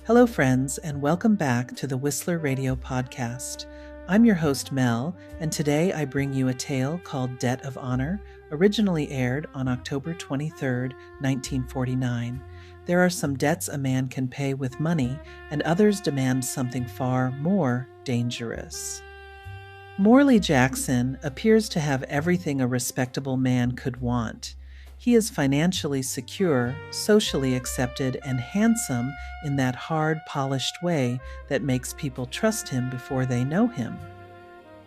Hello, friends, and welcome back to the Whistler Radio Podcast. I'm your host, Mel, and today I bring you a tale called Debt of Honor, originally aired on October 23rd, 1949. There are some debts a man can pay with money, and others demand something far more dangerous. Morley Jackson appears to have everything a respectable man could want. He is financially secure, socially accepted, and handsome in that hard, polished way that makes people trust him before they know him.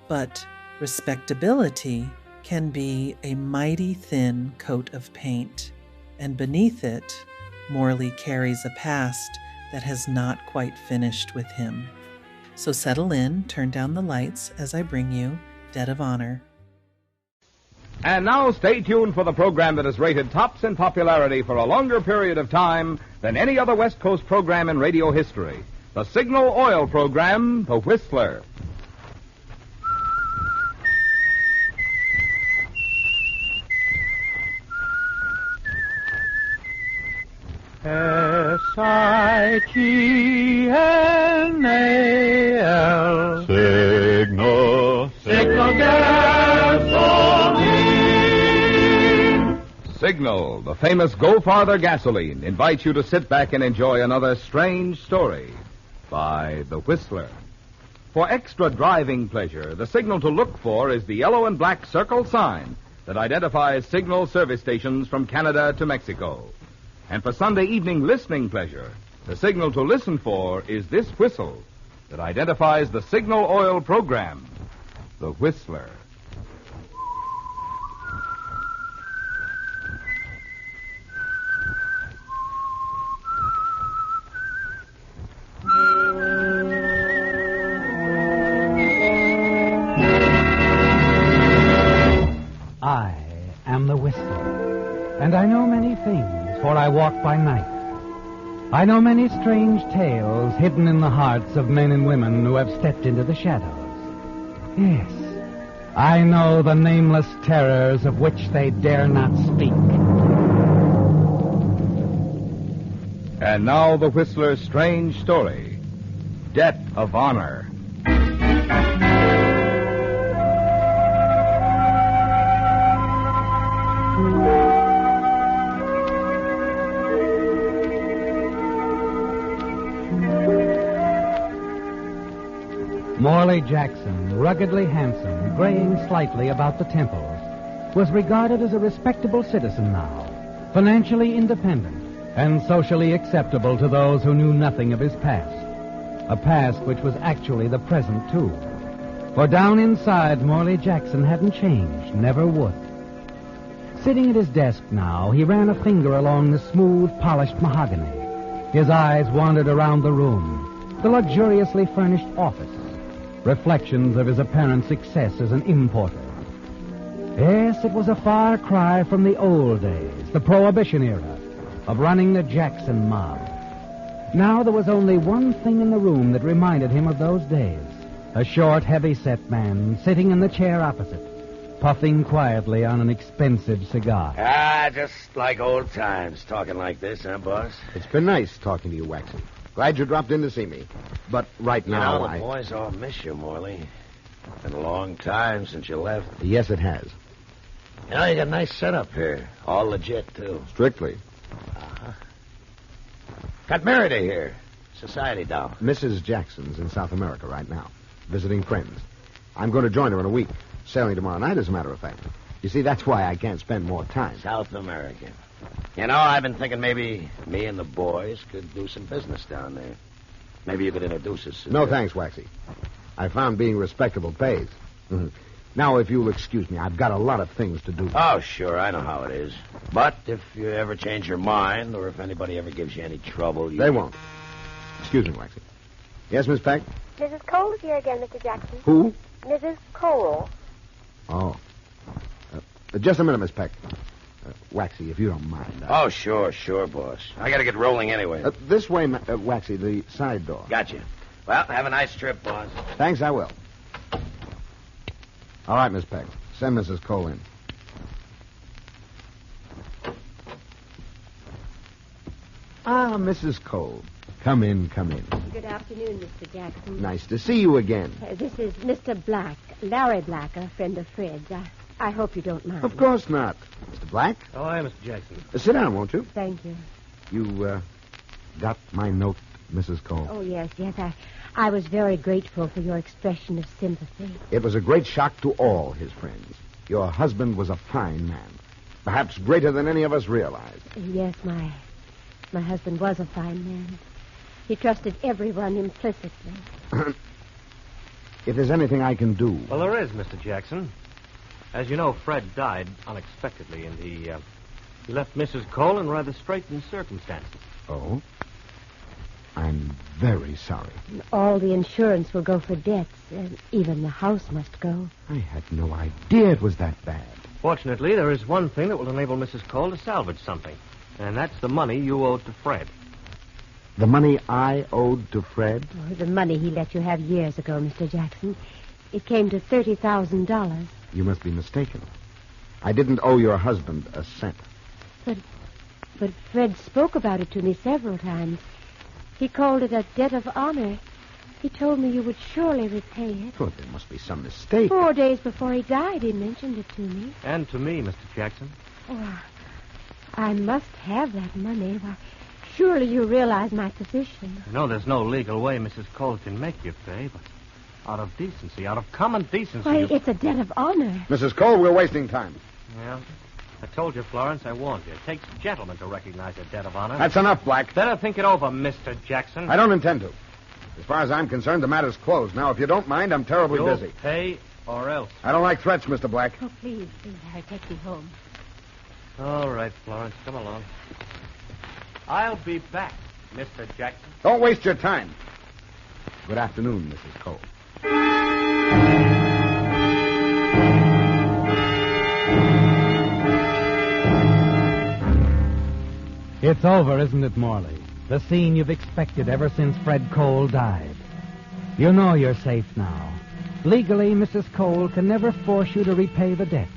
But respectability can be a mighty thin coat of paint, and beneath it, Morley carries a past that has not quite finished with him. So settle in, turn down the lights as I bring you Debt of Honor. And now stay tuned for the program that has rated tops in popularity for a longer period of time than any other West Coast program in radio history. The Signal Oil program, The Whistler. Signal. Signal gasoline. Signal, the famous Go Farther gasoline, invites you to sit back and enjoy another strange story by The Whistler. For extra driving pleasure, the signal to look for is the yellow and black circle sign that identifies Signal service stations from Canada to Mexico. And for Sunday evening listening pleasure, the signal to listen for is this whistle that identifies the Signal Oil program, The Whistler. I am the Whistler, and I know many things, for I walk by night. I know many strange tales hidden in the hearts of men and women who have stepped into the shadows. Yes, I know the nameless terrors of which they dare not speak. And now the Whistler's strange story, Debt of Honor. Morley Jackson, ruggedly handsome, graying slightly about the temples, was regarded as a respectable citizen now, financially independent and socially acceptable to those who knew nothing of his past. A past which was actually the present, too. For down inside, Morley Jackson hadn't changed, never would. Sitting at his desk now, he ran a finger along the smooth, polished mahogany. His eyes wandered around the room, the luxuriously furnished office, reflections of his apparent success as an importer. Yes, it was a far cry from the old days, the Prohibition era, of running the Jackson mob. Now there was only one thing in the room that reminded him of those days. A short, heavy-set man sitting in the chair opposite, puffing quietly on an expensive cigar. Just like old times, talking like this, huh, boss? It's been nice talking to you, Waxy. Glad you dropped in to see me. But right now, the boys all miss you, Morley. Been a long time since you left. Yes, it has. You got a nice setup here. All legit, too. Strictly. Got Merida here. Society down. Mrs. Jackson's in South America right now, visiting friends. I'm going to join her in a week. Sailing tomorrow night, as a matter of fact. You see, that's why I can't spend more time. South America. You know, I've been thinking maybe me and the boys could do some business down there. Maybe you could introduce us. No, thanks, Waxy. I found being respectable pays. Mm-hmm. Now, if you'll excuse me, I've got a lot of things to do. Oh, sure, I know how it is. But if you ever change your mind, or if anybody ever gives you any trouble, They won't. Excuse me, Waxy. Yes, Miss Peck? Mrs. Cole is here again, Mr. Jackson. Who? Mrs. Cole. Oh. Just a minute, Miss Peck. Waxy, if you don't mind. Oh, sure, boss. I got to get rolling anyway. This way, Waxy, the side door. Gotcha. Well, have a nice trip, boss. Thanks, I will. All right, Miss Peck. Send Mrs. Cole in. Ah, Mrs. Cole. Come in, come in. Good afternoon, Mr. Jackson. Nice to see you again. This is Mr. Black, Larry Black, a friend of Fred's. I hope you don't mind. Of course not. Mr. Black? Oh, I am, Mr. Jackson. Sit down, won't you? Thank you. You, got my note, Mrs. Cole? Oh, yes. I was very grateful for your expression of sympathy. It was a great shock to all his friends. Your husband was a fine man. Perhaps greater than any of us realized. Yes, my husband was a fine man. He trusted everyone implicitly. If there's anything I can do... Well, there is, Mr. Jackson. As you know, Fred died unexpectedly, and he left Mrs. Cole in rather straitened circumstances. Oh? I'm very sorry. All the insurance will go for debts, and even the house must go. I had no idea it was that bad. Fortunately, there is one thing that will enable Mrs. Cole to salvage something, and that's the money you owed to Fred. The money I owed to Fred? Oh, the money he let you have years ago, Mr. Jackson. It came to $30,000. You must be mistaken. I didn't owe your husband a cent. But Fred spoke about it to me several times. He called it a debt of honor. He told me you would surely repay it. Oh, there must be some mistake. 4 days before he died, he mentioned it to me. And to me, Mr. Jackson. Oh, I must have that money. Why, surely you realize my position. I know there's no legal way Mrs. Cole can make you pay, but out of decency, out of common decency... Why, it's a debt of honor. Mrs. Cole, we're wasting time. Yeah, I told you, Florence, I warned you. It takes gentlemen to recognize a debt of honor. That's enough, Black. Better think it over, Mr. Jackson. I don't intend to. As far as I'm concerned, the matter's closed. Now, if you don't mind, I'm terribly You'll busy. pay or else. I don't like threats, Mr. Black. Oh, please, Harry, take me home. All right, Florence, come along. I'll be back, Mr. Jackson. Don't waste your time. Good afternoon, Mrs. Cole. It's over, isn't it, Morley? The scene you've expected ever since Fred Cole died. You know you're safe now. Legally, Mrs. Cole can never force you to repay the debt.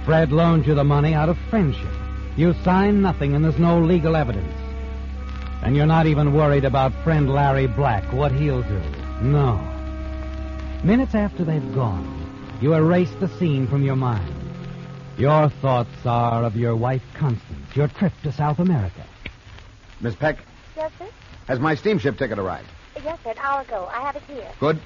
Fred loaned you the money out of friendship. You signed nothing, and there's no legal evidence. And you're not even worried about friend Larry Black, what he'll do. No. Minutes after they've gone, you erase the scene from your mind. Your thoughts are of your wife, Constance, your trip to South America. Miss Peck, Yes, sir? has my steamship ticket arrived? Yes, sir, an hour ago. I have it here. Good.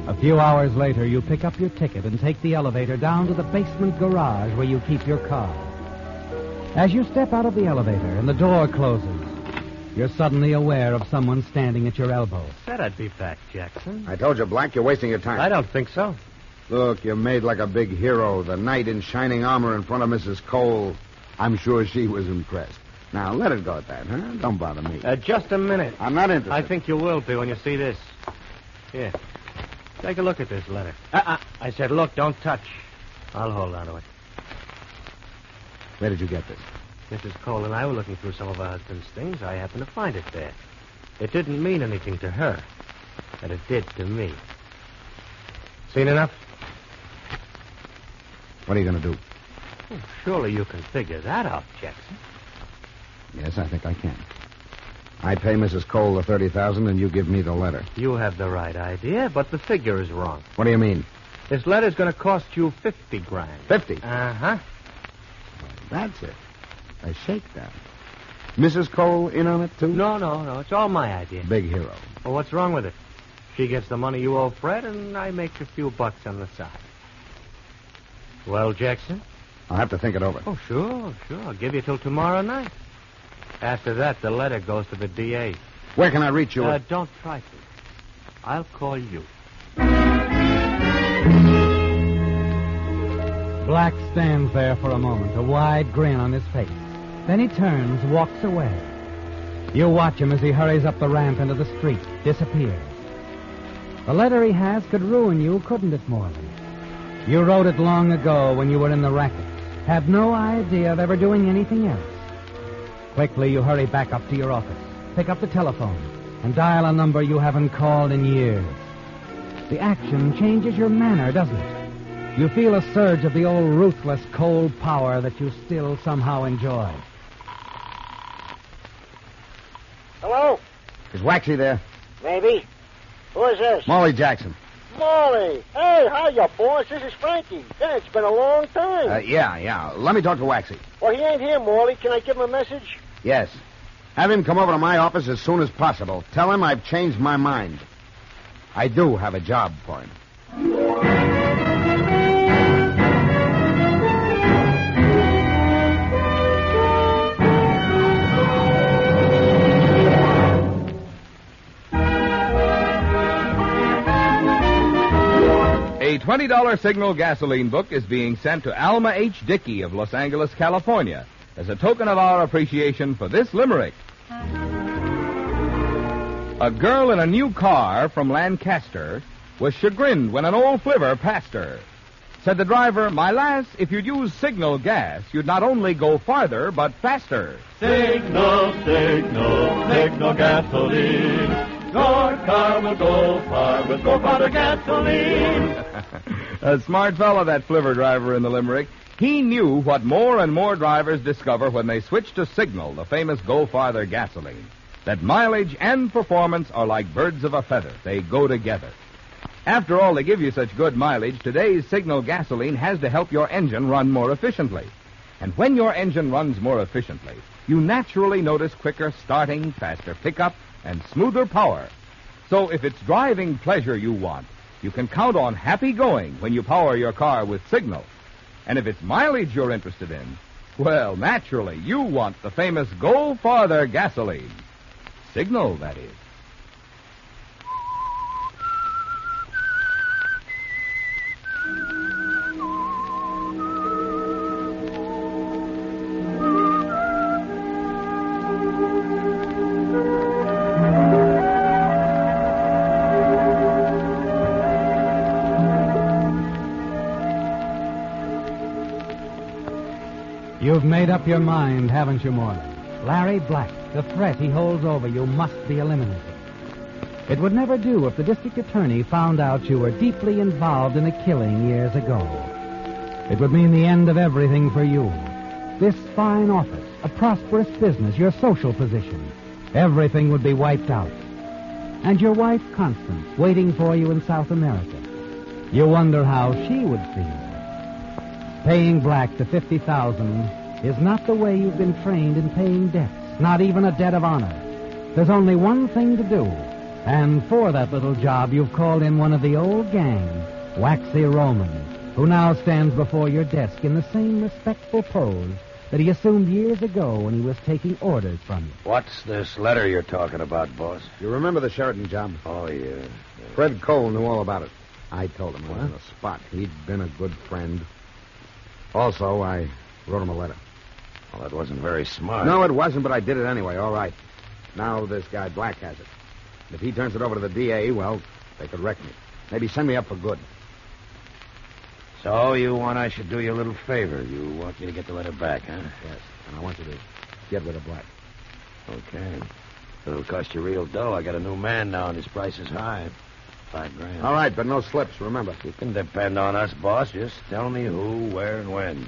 A few hours later, you pick up your ticket and take the elevator down to the basement garage where you keep your car. As you step out of the elevator and the door closes, you're suddenly aware of someone standing at your elbow. Said I'd be back, Jackson. I told you, Black, you're wasting your time. I don't think so. Look, you're made like a big hero. The knight in shining armor in front of Mrs. Cole. I'm sure she was impressed. Now, let it go at that, huh? Don't bother me. Just a minute. I'm not interested. I think you will be when you see this. Here. Take a look at this letter. I said, look, don't touch. I'll hold on to it. Where did you get this? Mrs. Cole and I were looking through some of her husband's things. I happened to find it there. It didn't mean anything to her, but it did to me. Seen enough? What are you going to do? Oh, surely you can figure that out, Jackson. Yes, I think I can. I pay Mrs. Cole the $30,000 and you give me the letter. You have the right idea, but the figure is wrong. What do you mean? This letter's going to cost you $50,000. 50? Uh-huh. That's it. A shakedown. Mrs. Cole in on it, too? No. It's all my idea. Big hero. Well, what's wrong with it? She gets the money you owe Fred, and I make a few bucks on the side. Well, Jackson? I'll have to think it over. Oh, sure. I'll give you till tomorrow night. After that, the letter goes to the DA. Where can I reach you? Don't try to. I'll call you. Black stands there for a moment, a wide grin on his face. Then he turns, walks away. You watch him as he hurries up the ramp into the street, disappears. The letter he has could ruin you, couldn't it, Morley? You wrote it long ago when you were in the racket. Had no idea of ever doing anything else. Quickly, you hurry back up to your office, pick up the telephone, and dial a number you haven't called in years. The action changes your manner, doesn't it? You feel a surge of the old ruthless, cold power that you still somehow enjoy. Hello? Is Waxy there? Maybe. Who is this? Morley Jackson. Morley. Hey, hiya, boss. This is Frankie. Yeah, it's been a long time. Yeah. Let me talk to Waxy. Well, he ain't here, Morley. Can I give him a message? Yes. Have him come over to my office as soon as possible. Tell him I've changed my mind. I do have a job for him. A $20 Signal gasoline book is being sent to Alma H. Dickey of Los Angeles, California, as a token of our appreciation for this limerick. A girl in a new car from Lancaster was chagrined when an old flivver passed her. Said the driver, "My lass, if you'd use Signal gas, you'd not only go farther, but faster." Signal, signal, signal gasoline. Your car will go far with Go Farther gasoline. A smart fellow, that flivver driver in the limerick. He knew what more and more drivers discover when they switch to Signal, the famous Go Farther gasoline. That mileage and performance are like birds of a feather. They go together. After all, they give you such good mileage, today's Signal gasoline has to help your engine run more efficiently. And when your engine runs more efficiently, you naturally notice quicker starting, faster pickup, and smoother power. So if it's driving pleasure you want, you can count on happy going when you power your car with Signal. And if it's mileage you're interested in, well, naturally, you want the famous Go Farther gasoline. Signal, that is. You've made up your mind, haven't you, Morley? Larry Black, the threat he holds over you must be eliminated. It would never do if the district attorney found out you were deeply involved in a killing years ago. It would mean the end of everything for you. This fine office, a prosperous business, your social position, everything would be wiped out. And your wife, Constance, waiting for you in South America. You wonder how she would feel. Paying Black the $50,000 is not the way you've been trained in paying debts, not even a debt of honor. There's only one thing to do, and for that little job you've called in one of the old gang, Waxy Roman, who now stands before your desk in the same respectful pose that he assumed years ago when he was taking orders from you. What's this letter you're talking about, boss? You remember the Sheridan job? Oh, yeah. Fred Cole knew all about it. I told him I was on the spot. He'd been a good friend. Also, I wrote him a letter. Well, that wasn't very smart. No, it wasn't, but I did it anyway. All right. Now this guy Black has it. If he turns it over to the DA, well, they could wreck me. Maybe send me up for good. So you want I should do you a little favor. You want me to get the letter back, huh? Yes, and I want you to get rid of Black. Okay. It'll cost you real dough. I got a new man now, and his price is high. $5,000. All right, but no slips, remember. You can depend on us, boss. Just tell me who, where, and when.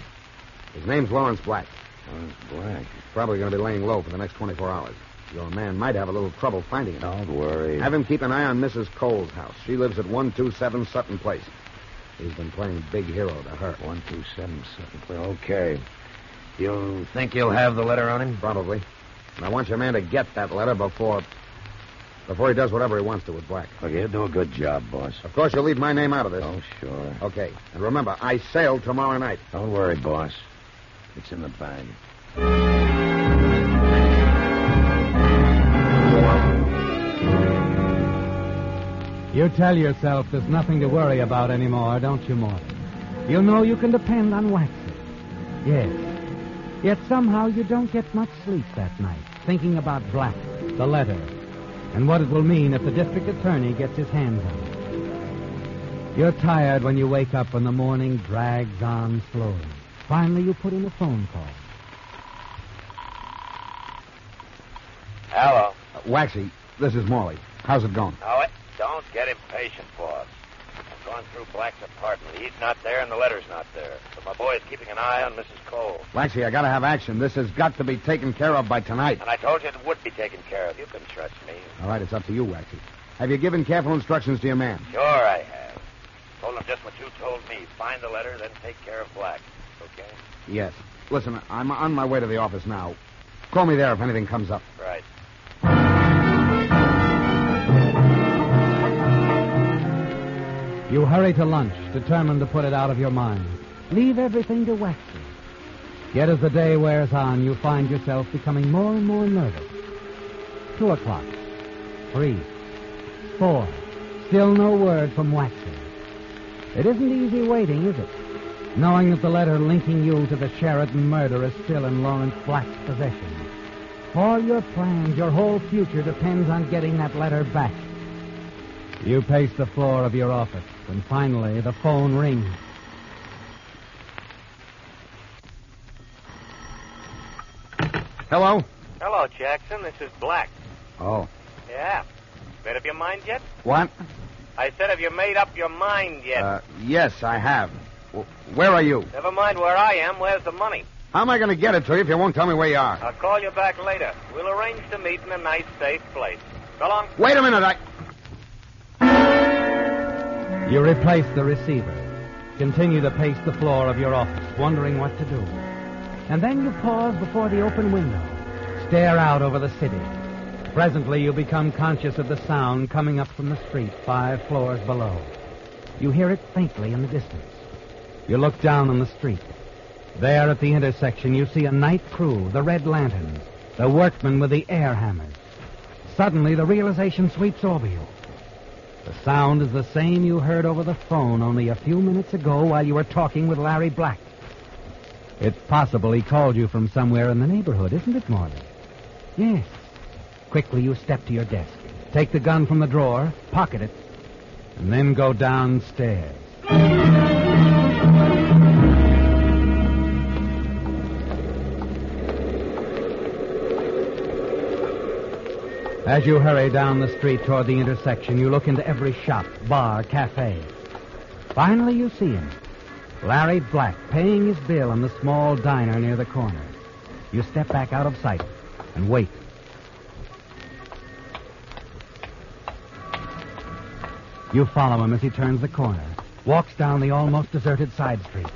His name's Lawrence Black. Lawrence Black. He's probably going to be laying low for the next 24 hours. Your man might have a little trouble finding him. Don't worry. Have him keep an eye on Mrs. Cole's house. She lives at 127 Sutton Place. He's been playing big hero to her. 127 Sutton Place. Okay. You think you'll have the letter on him? Probably. And I want your man to get that letter before he does whatever he wants to with Black. Okay, you'll do a good job, boss. Of course, you'll leave my name out of this. Oh, sure. Okay. And remember, I sail tomorrow night. Don't worry, boss. It's in the bag. You tell yourself there's nothing to worry about anymore, don't you, Morley? You know you can depend on Waxy. Yes. Yet somehow you don't get much sleep that night, thinking about Black, the letter, and what it will mean if the district attorney gets his hands on it. You're tired when you wake up and the morning drags on slowly. Finally, you put in a phone call. Hello. Waxy, this is Morley. How's it going? Oh, don't get impatient, boss. I'm going through Black's apartment. He's not there and the letter's not there. But my boy is keeping an eye on Mrs. Cole. Waxy, I gotta have action. This has got to be taken care of by tonight. And I told you it would be taken care of. You can trust me. All right, it's up to you, Waxy. Have you given careful instructions to your man? Sure I have. Told him just what you told me. Find the letter, then take care of Black. Okay? Yes. Listen, I'm on my way to the office now. Call me there if anything comes up. Right. You hurry to lunch, determined to put it out of your mind. Leave everything to Waxy. Yet as the day wears on, you find yourself becoming more and more nervous. 2 o'clock. 3. 4. Still no word from Waxy. It isn't easy waiting, is it? Knowing that the letter linking you to the Sheridan murder is still in Lawrence Black's possession. All your plans, your whole future depends on getting that letter back. You pace the floor of your office, and finally the phone rings. Hello? Hello, Jackson. This is Black. Oh. Yeah. Made up your mind yet? What? I said, have you made up your mind yet? Yes, I have. Where are you? Never mind where I am. Where's the money? How am I going to get it to you if you won't tell me where you are? I'll call you back later. We'll arrange to meet in a nice, safe place. So long. Wait a minute, You replace the receiver. Continue to pace the floor of your office, wondering what to do. And then you pause before the open window. Stare out over the city. Presently, you become conscious of the sound coming up from the street 5 floors below. You hear it faintly in the distance. You look down on the street. There at the intersection, you see a night crew, the red lanterns, the workmen with the air hammers. Suddenly, the realization sweeps over you. The sound is the same you heard over the phone only a few minutes ago while you were talking with Larry Black. It's possible he called you from somewhere in the neighborhood, isn't it, Morley? Yes. Quickly, you step to your desk, take the gun from the drawer, pocket it, and then go downstairs. As you hurry down the street toward the intersection, you look into every shop, bar, cafe. Finally, you see him. Larry Black, paying his bill in the small diner near the corner. You step back out of sight and wait. You follow him as he turns the corner, walks down the almost deserted side street.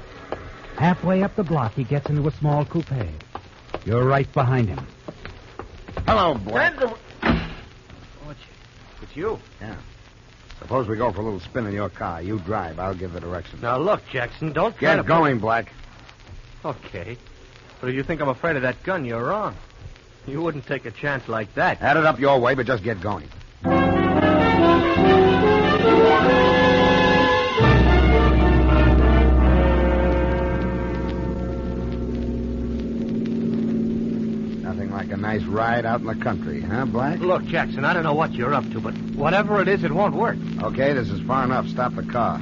Halfway up the block, he gets into a small coupe. You're right behind him. Hello, Black. It's you. Yeah. Suppose we go for a little spin in your car. You drive. I'll give the directions. Now, look, Jackson, don't try Get going, Black. Okay. But if you think I'm afraid of that gun, you're wrong. You wouldn't take a chance like that. Head it up your way, but just get going. Nothing like a nice ride out in the country, huh, Black? Look, Jackson, I don't know what you're up to, but whatever it is, it won't work. Okay, this is far enough. Stop the car.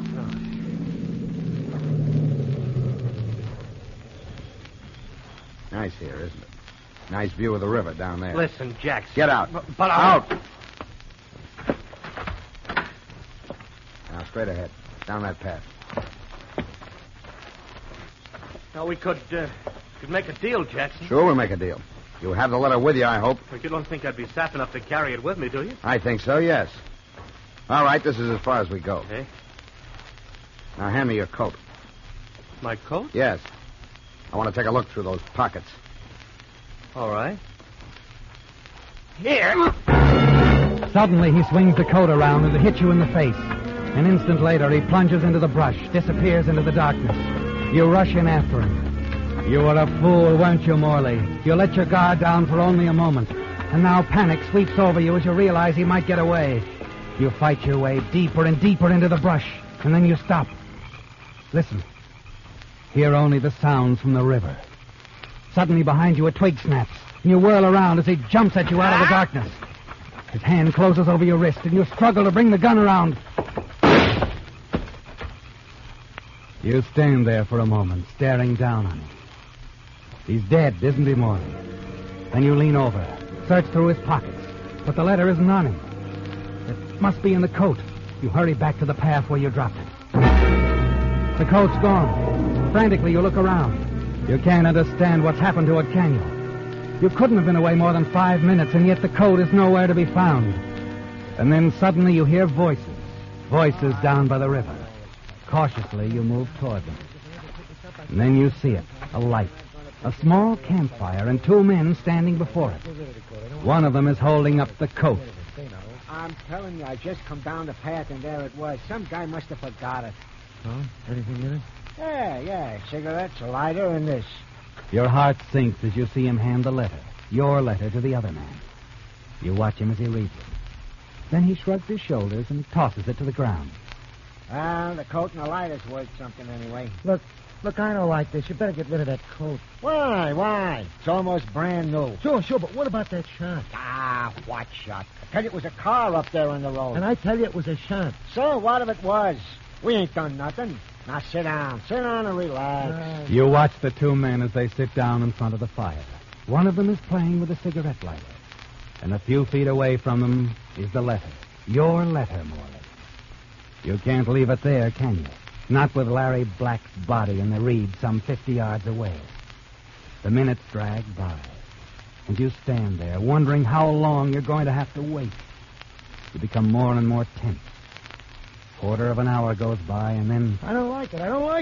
Nice here, isn't it? Nice view of the river down there. Listen, Jackson. Get out. But out. Now, straight ahead. Down that path. Now, we could make a deal, Jackson. Sure, we'll make a deal. You have the letter with you, I hope. But you don't think I'd be sap enough to carry it with me, do you? I think so, yes. All right, this is as far as we go. Okay. Now, hand me your coat. My coat? Yes. I want to take a look through those pockets. All right. Here. Suddenly, he swings the coat around and it hits you in the face. An instant later, he plunges into the brush, disappears into the darkness. You rush in after him. You were a fool, weren't you, Morley? You let your guard down for only a moment. And now panic sweeps over you as you realize he might get away. You fight your way deeper and deeper into the brush, and then you stop. Listen. Hear only the sounds from the river. Suddenly behind you a twig snaps, and you whirl around as he jumps at you out of the darkness. His hand closes over your wrist, and you struggle to bring the gun around. You stand there for a moment, staring down on him. He's dead, isn't he, Morley? Then you lean over, search through his pockets, but the letter isn't on him. It must be in the coat. You hurry back to the path where you dropped it. The coat's gone. Frantically, you look around. You can't understand what's happened to it, can you? You couldn't have been away more than 5 minutes, and yet the coat is nowhere to be found. And then suddenly you hear voices. Voices down by the river. Cautiously, you move toward them. And then you see it, a light. A small campfire and 2 men standing before it. One of them is holding up the coat. I'm telling you, I just come down the path and there it was. Some guy must have forgot it. Oh? Anything in it? Yeah. Cigarettes, a lighter, and this. Your heart sinks as you see him hand the letter. Your letter to the other man. You watch him as he reads it. Then he shrugs his shoulders and tosses it to the ground. Well, the coat and the lighter's worth something anyway. Look, I don't like this. You better get rid of that coat. Why? It's almost brand new. Sure, but what about that shot? Ah, what shot? I tell you, it was a car up there on the road. And I tell you it was a shot. So what if it was? We ain't done nothing. Now sit down and relax. You watch the 2 men as they sit down in front of the fire. One of them is playing with a cigarette lighter. And a few feet away from them is the letter. Your letter, Morley. You can't leave it there, can you? Not with Larry Black's body in the reed some 50 yards away. The minutes drag by. And you stand there, wondering how long you're going to have to wait. You become more and more tense. 1/4 of an hour goes by, and then... I don't like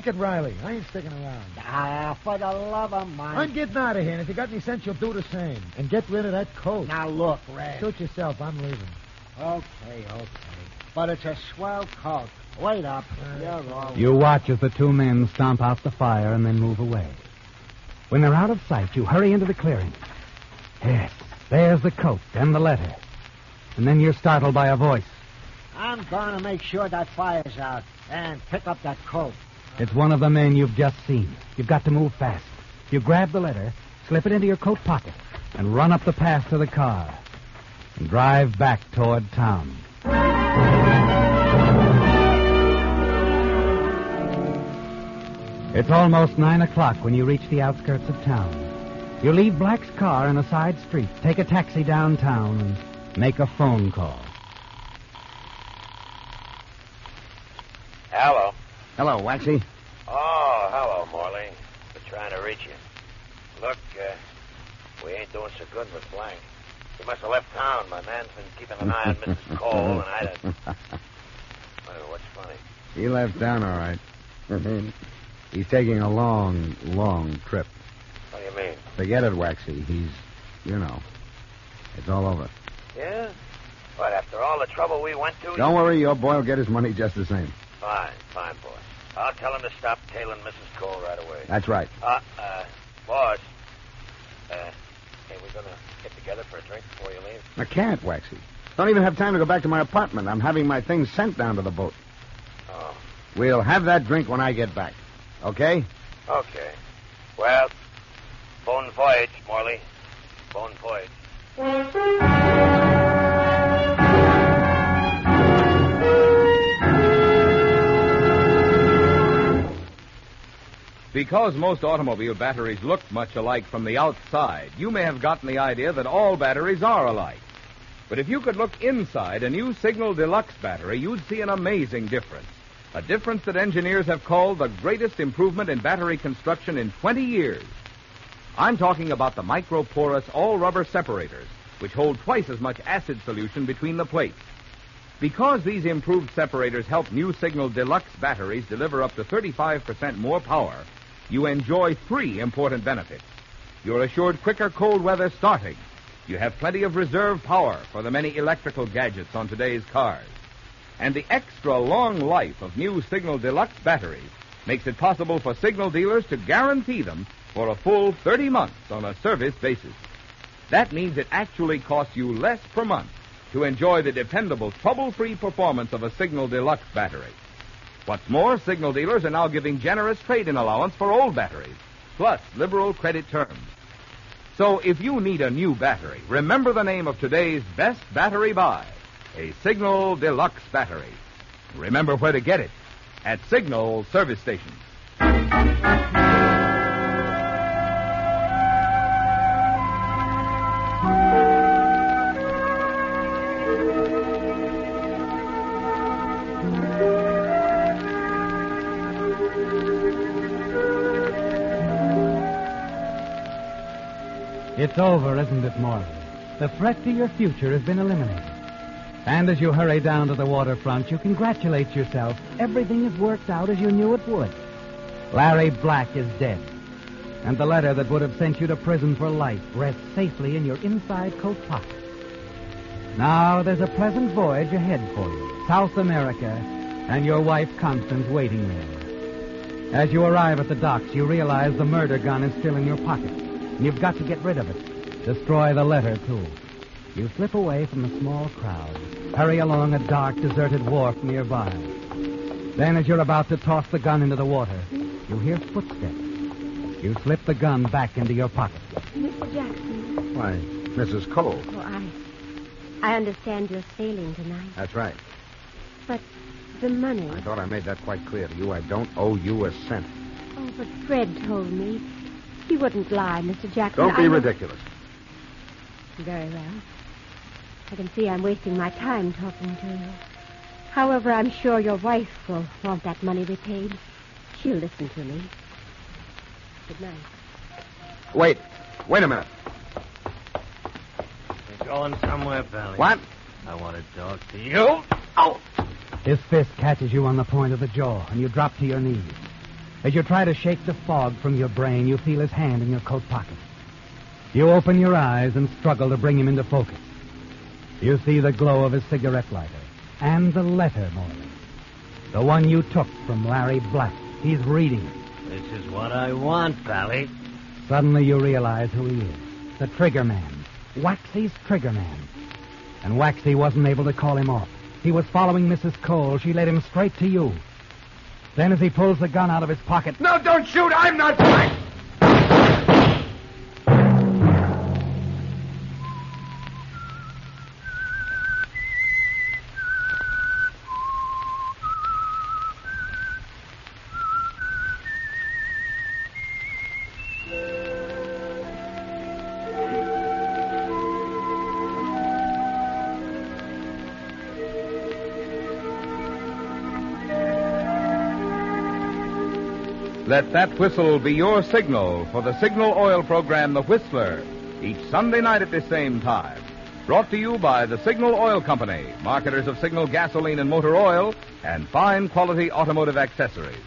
it, Riley. I ain't sticking around. Ah, for the love of mine. I'm getting out of here, and if you got any sense, you'll do the same. And get rid of that coat. Now, look, Red. Suit yourself. I'm leaving. Okay. But it's a swell coat. Wait up. You're all... You watch as the 2 men stomp out the fire and then move away. When they're out of sight, you hurry into the clearing. Yes, there's the coat and the letter. And then you're startled by a voice. I'm going to make sure that fire's out and pick up that coat. It's one of the men you've just seen. You've got to move fast. You grab the letter, slip it into your coat pocket, and run up the path to the car. And drive back toward town. It's almost 9 o'clock when you reach the outskirts of town. You leave Black's car in a side street, take a taxi downtown, and make a phone call. Hello. Hello, Waxy. Oh, hello, Morley. Been trying to reach you. Look, we ain't doing so good with Blank. He must have left town. My man's been keeping an eye on Mrs. Cole, and I didn't... What's funny? He left town, all right. He's taking a long trip. What do you mean? Forget it, Waxy. He's, it's all over. Yeah? What, after all the trouble we went to... Don't worry, your boy will get his money just the same. Fine, boss. I'll tell him to stop tailing Mrs. Cole right away. That's right. Boss. Hey, we're gonna get together for a drink before you leave? I can't, Waxy. Don't even have time to go back to my apartment. I'm having my things sent down to the boat. Oh. We'll have that drink when I get back. Okay? Okay. Well, bon voyage, Morley. Bon voyage. Because most automobile batteries look much alike from the outside, you may have gotten the idea that all batteries are alike. But if you could look inside a new Signal Deluxe battery, you'd see an amazing difference. A difference that engineers have called the greatest improvement in battery construction in 20 years. I'm talking about the microporous all-rubber separators, which hold twice as much acid solution between the plates. Because these improved separators help new Signal Deluxe batteries deliver up to 35% more power, you enjoy 3 important benefits. You're assured quicker cold weather starting. You have plenty of reserve power for the many electrical gadgets on today's cars. And the extra long life of new Signal Deluxe batteries makes it possible for Signal dealers to guarantee them for a full 30 months on a service basis. That means it actually costs you less per month to enjoy the dependable, trouble-free performance of a Signal Deluxe battery. What's more, Signal dealers are now giving generous trade-in allowance for old batteries, plus liberal credit terms. So if you need a new battery, remember the name of today's best battery buy, a Signal Deluxe battery. Remember where to get it, at Signal service stations. It's over, isn't it, Morley? The threat to your future has been eliminated. And as you hurry down to the waterfront, you congratulate yourself. Everything has worked out as you knew it would. Larry Black is dead. And the letter that would have sent you to prison for life rests safely in your inside coat pocket. Now there's a pleasant voyage ahead for you. South America, and your wife Constance waiting there. As you arrive at the docks, you realize the murder gun is still in your pocket. And you've got to get rid of it. Destroy the letter, too. You slip away from the small crowd. Hurry along a dark, deserted wharf nearby. Then, as you're about to toss the gun into the water, you hear footsteps. You slip the gun back into your pocket. Mr. Jackson. Why, Mrs. Cole. Oh, I understand you're sailing tonight. That's right. But the money... I thought I made that quite clear to you. I don't owe you a cent. Oh, but Fred told me. He wouldn't lie, Mr. Jackson. Don't be ridiculous. Very well. I can see I'm wasting my time talking to you. However, I'm sure your wife will want that money repaid. She'll listen to me. Good night. Wait a minute. You're going somewhere, Pally. What? I want to talk to you. Oh! His fist catches you on the point of the jaw, and you drop to your knees. As you try to shake the fog from your brain, you feel his hand in your coat pocket. You open your eyes and struggle to bring him into focus. You see the glow of his cigarette lighter and the letter, Morley. The one you took from Larry Black. He's reading it. This is what I want, Pally. Suddenly you realize who he is. The trigger man. Waxy's trigger man. And Waxy wasn't able to call him off. He was following Mrs. Cole. She led him straight to you. Then as he pulls the gun out of his pocket... No, don't shoot! I'm not Black! Let that whistle be your signal for the Signal Oil program, The Whistler, each Sunday night at the same time. Brought to you by the Signal Oil Company, marketers of Signal gasoline and motor oil, and fine quality automotive accessories.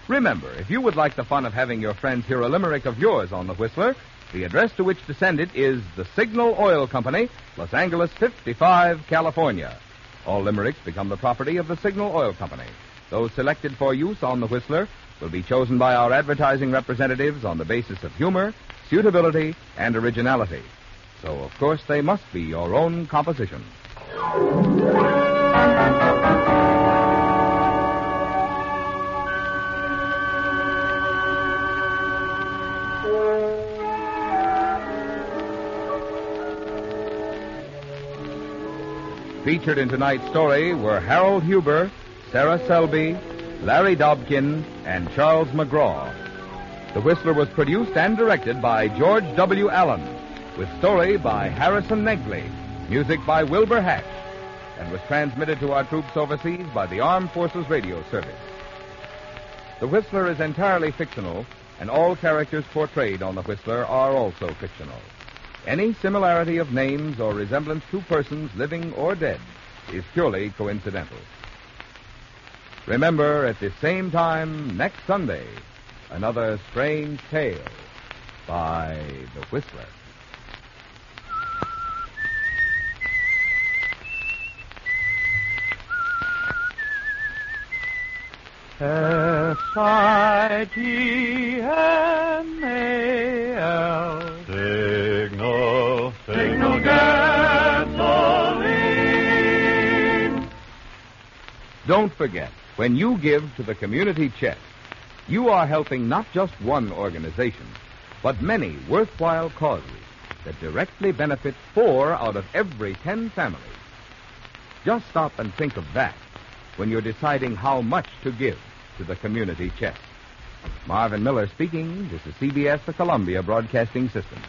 Remember, if you would like the fun of having your friends hear a limerick of yours on The Whistler, the address to which to send it is the Signal Oil Company, Los Angeles 55, California. All limericks become the property of the Signal Oil Company. Those selected for use on The Whistler will be chosen by our advertising representatives on the basis of humor, suitability, and originality. So, of course, they must be your own composition. Featured in tonight's story were Harold Huber, Sarah Selby, Larry Dobkin, and Charles McGraw. The Whistler was produced and directed by George W. Allen, with story by Harrison Negley, music by Wilbur Hatch, and was transmitted to our troops overseas by the Armed Forces Radio Service. The Whistler is entirely fictional, and all characters portrayed on The Whistler are also fictional. Any similarity of names or resemblance to persons living or dead is purely coincidental. Remember, at this same time next Sunday, another strange tale by The Whistler. S-I-G-N-A-L Signal, Signal gasoline. Don't forget, when you give to the community chest, you are helping not just one organization, but many worthwhile causes that directly benefit 4 out of every 10 families. Just stop and think of that when you're deciding how much to give to the community chest. Marvin Miller speaking. This is CBS, the Columbia Broadcasting System.